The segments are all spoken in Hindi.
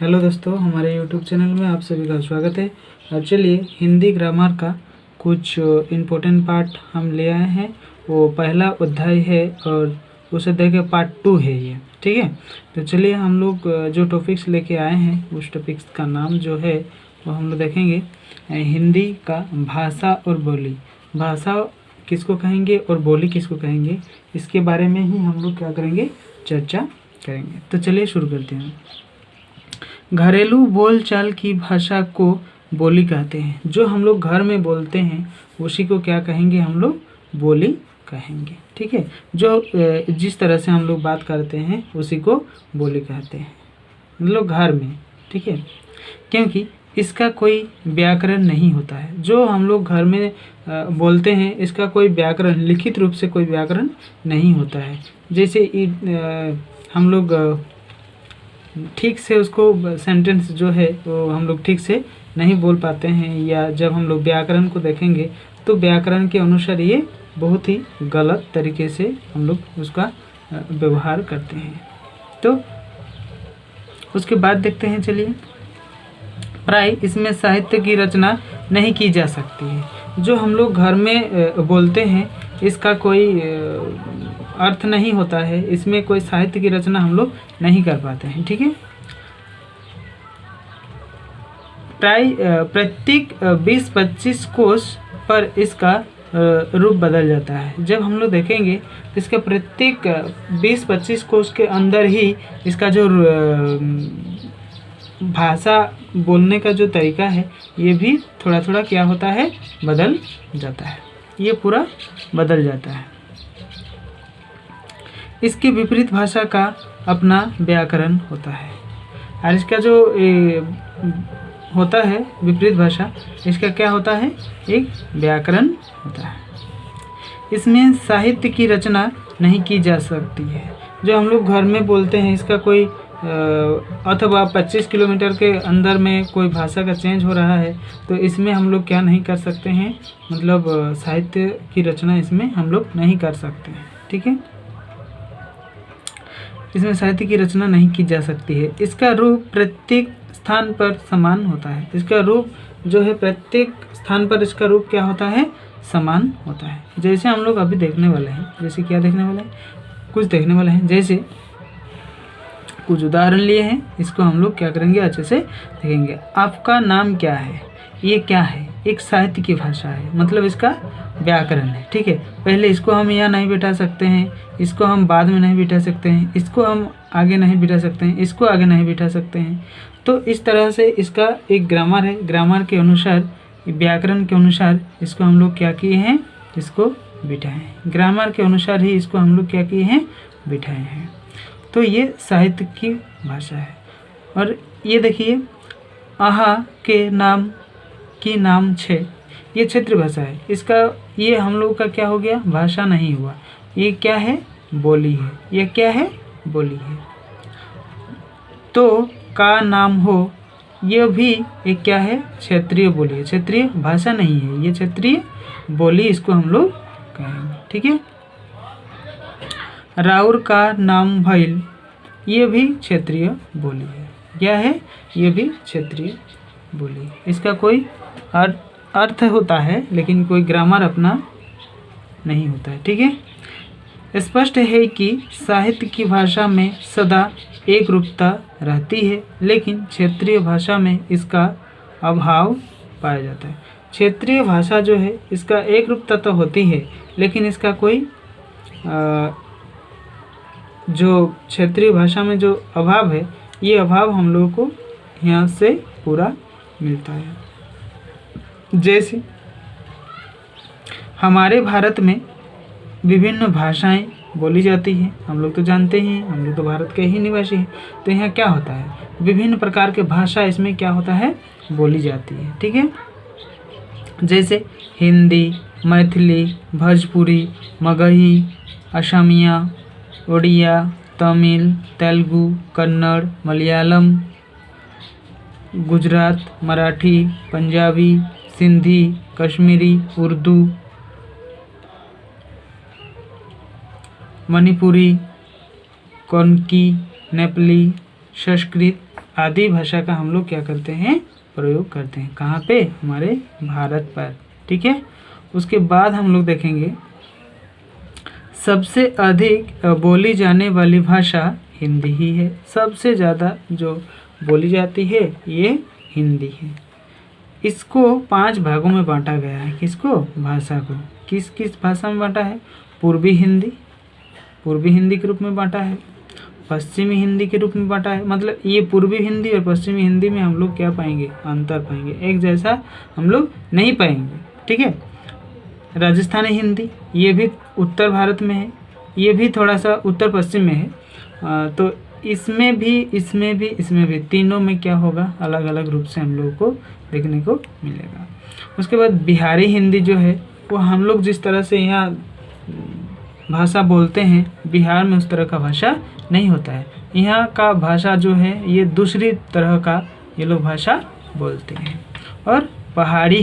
हेलो दोस्तों, हमारे YouTube चैनल में आप सभी का स्वागत है। अब चलिए हिंदी ग्रामर का कुछ इम्पोर्टेंट पार्ट हम ले आए हैं। वो पहला अध्याय है और उस अध्याय का पार्ट 2 है ये, ठीक है। तो चलिए हम लोग जो टॉपिक्स लेके आए हैं उस टॉपिक्स का नाम जो है वो हम लोग देखेंगे। हिंदी का भाषा और बोली, भाषा किसको कहेंगे और बोली किसको कहेंगे, इसके बारे में ही हम लोग क्या करेंगे, चर्चा करेंगे। तो चलिए शुरू करते हैं। घरेलू बोलचाल की भाषा को बोली कहते हैं। जो हम लोग घर में बोलते हैं उसी को क्या कहेंगे, हम लोग बोली कहेंगे, ठीक है। जो जिस तरह से हम लोग बात करते हैं उसी को बोली कहते हैं, मतलब घर में, ठीक है। क्योंकि इसका कोई व्याकरण नहीं होता है। जो हम लोग घर में बोलते हैं इसका कोई व्याकरण, लिखित रूप से कोई व्याकरण नहीं होता है। जैसे हम लोग ठीक से उसको सेंटेंस जो है वो हम लोग ठीक से नहीं बोल पाते हैं, या जब हम लोग व्याकरण को देखेंगे तो व्याकरण के अनुसार ये बहुत ही गलत तरीके से हम लोग उसका व्यवहार करते हैं। तो उसके बाद देखते हैं, चलिए। प्राय इसमें साहित्य की रचना नहीं की जा सकती है। जो हम लोग घर में बोलते हैं इसका कोई अर्थ नहीं होता है, इसमें कोई साहित्य की रचना हम लोग नहीं कर पाते हैं, ठीक है। प्राय प्रत्येक 20-25 कोश पर इसका रूप बदल जाता है। जब हम लोग देखेंगे तो इसका प्रत्येक 20-25 कोश के अंदर ही इसका जो भाषा बोलने का जो तरीका है ये भी थोड़ा थोड़ा क्या होता है, बदल जाता है। ये पूरा बदल जाता है। इसके विपरीत भाषा का अपना व्याकरण होता है, और इसका जो होता है विपरीत भाषा, इसका क्या होता है, एक व्याकरण होता है। इसमें साहित्य की रचना नहीं की जा सकती है। जो हम लोग घर में बोलते हैं इसका कोई अथवा 25 किलोमीटर के अंदर में कोई भाषा का चेंज हो रहा है तो इसमें हम लोग क्या नहीं कर सकते हैं, मतलब साहित्य की रचना इसमें हम लोग नहीं कर सकते हैं, ठीक है। इसमें साहित्य की रचना नहीं की जा सकती है। इसका रूप प्रत्येक स्थान पर समान होता है। इसका रूप जो है प्रत्येक स्थान पर इसका रूप क्या होता है, समान होता है। जैसे हम लोग अभी देखने वाले हैं, जैसे क्या देखने वाले हैं, कुछ देखने वाले हैं। जैसे कुछ उदाहरण लिए हैं, इसको हम लोग क्या करेंगे, अच्छे से देखेंगे। आपका नाम क्या है, ये क्या है, एक साहित्य की भाषा है, मतलब इसका व्याकरण है, ठीक है। पहले इसको हम यहाँ नहीं बिठा सकते हैं, इसको हम बाद में नहीं बिठा सकते हैं, इसको हम आगे नहीं बिठा सकते हैं, इसको आगे नहीं बिठा सकते हैं। तो इस तरह से इसका एक ग्रामर है। ग्रामर के अनुसार, व्याकरण के अनुसार इसको हम लोग क्या किए हैं, इसको बिठाए। ग्रामर के अनुसार ही इसको हम लोग क्या किए हैं, बिठाए हैं। तो ये साहित्य की भाषा है। और ये देखिए, आहा के नाम की नाम छे, ये क्षेत्रीय भाषा है। इसका ये हम लोग का क्या हो गया, भाषा नहीं हुआ, ये क्या है, बोली है। ये क्या है, बोली है। तो का नाम हो, ये भी एक क्या है, क्षेत्रीय बोली है। क्षेत्रीय भाषा नहीं है, ये क्षेत्रीय बोली इसको हम लोग कहेंगे, ठीक है। राउर का नाम भइल, ये भी क्षेत्रीय बोली है। क्या है, ये भी क्षेत्रीय बोली है। इसका कोई अर्थ होता है लेकिन कोई ग्रामर अपना नहीं होता है, ठीक है। स्पष्ट है कि साहित्य की भाषा में सदा एक रूपता रहती है, लेकिन क्षेत्रीय भाषा में इसका अभाव पाया जाता है। क्षेत्रीय भाषा जो है इसका एक रूपता तो होती है, लेकिन इसका कोई जो क्षेत्रीय भाषा में जो अभाव है, ये अभाव हम लोगों को यहाँ से पूरा मिलता है। जैसे हमारे भारत में विभिन्न भाषाएं बोली जाती हैं, हम लोग तो जानते हैं, हम लोग तो भारत के ही निवासी हैं। तो यहाँ क्या होता है, विभिन्न प्रकार के भाषा इसमें क्या होता है, बोली जाती है, ठीक है। जैसे हिंदी, मैथिली, भोजपुरी, मगही, असमिया, उड़िया, तमिल, तेलुगु, कन्नड़, मलयालम, गुजरात, मराठी, पंजाबी, सिंधी, कश्मीरी, उर्दू, मणिपुरी, कोंकणी, नेपाली, संस्कृत आदि भाषा का हम लोग क्या करते हैं, प्रयोग करते हैं। कहाँ पे, हमारे भारत पर, ठीक है। उसके बाद हम लोग देखेंगे सबसे अधिक बोली जाने वाली भाषा हिंदी ही है। सबसे ज़्यादा जो बोली जाती है ये हिंदी है। इसको 5 भागों में बांटा गया है। किसको, भाषा को। किस किस भाषा में बांटा है, पूर्वी हिंदी, पूर्वी हिंदी के रूप में बांटा है, पश्चिमी हिंदी के रूप में बांटा है। मतलब ये पूर्वी हिंदी और पश्चिमी हिंदी में हम लोग क्या पाएंगे, अंतर पाएंगे, एक जैसा हम लोग नहीं पाएंगे, ठीक है। राजस्थानी हिंदी ये भी उत्तर भारत में है, ये भी थोड़ा सा उत्तर पश्चिम में है। तो इसमें भी तीनों में क्या होगा, अलग अलग रूप से हम लोगों को देखने को मिलेगा। उसके बाद बिहारी हिंदी जो है वो हम लोग जिस तरह से यहाँ भाषा बोलते हैं, बिहार में उस तरह का भाषा नहीं होता है। यहाँ का भाषा जो है ये दूसरी तरह का ये लोग भाषा बोलते हैं। और पहाड़ी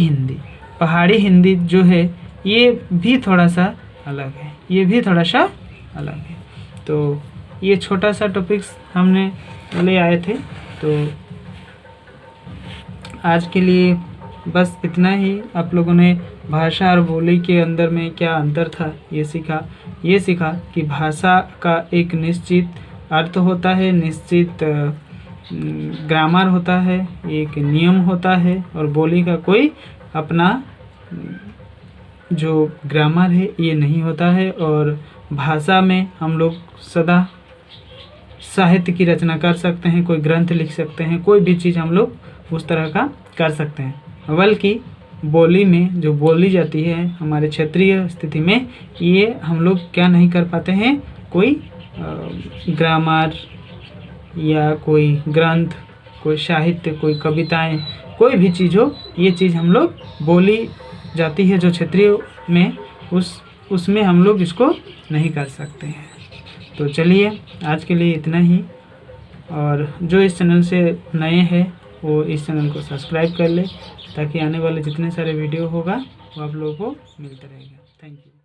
हिंदी जो है ये भी थोड़ा सा अलग है, ये भी थोड़ा सा अलग है। तो ये छोटा सा टॉपिक्स हमने ले आए थे। तो आज के लिए बस इतना ही। आप लोगों ने भाषा और बोली के अंदर में क्या अंतर था ये सीखा कि भाषा का एक निश्चित अर्थ होता है, निश्चित ग्रामर होता है, एक नियम होता है, और बोली का कोई अपना जो ग्रामर है ये नहीं होता है। और भाषा में हम लोग सदा साहित्य की रचना कर सकते हैं, कोई ग्रंथ लिख सकते हैं, कोई भी चीज़ हम लोग उस तरह का कर सकते हैं। बल्कि बोली में जो बोली जाती है हमारे क्षेत्रीय स्थिति में, ये हम लोग क्या नहीं कर पाते हैं, कोई ग्रामर या कोई ग्रंथ, कोई साहित्य, कोई कविताएं, कोई भी चीज़ हो, ये चीज़ हम लोग बोली जाती है जो क्षेत्रीय में, उसमें हम लोग इसको नहीं कर सकते हैं। तो चलिए आज के लिए इतना ही। और जो इस चैनल से नए हैं वो इस चैनल को सब्सक्राइब कर ले, ताकि आने वाले जितने सारे वीडियो होगा वो आप लोगों को मिलता रहेगा। Thank you.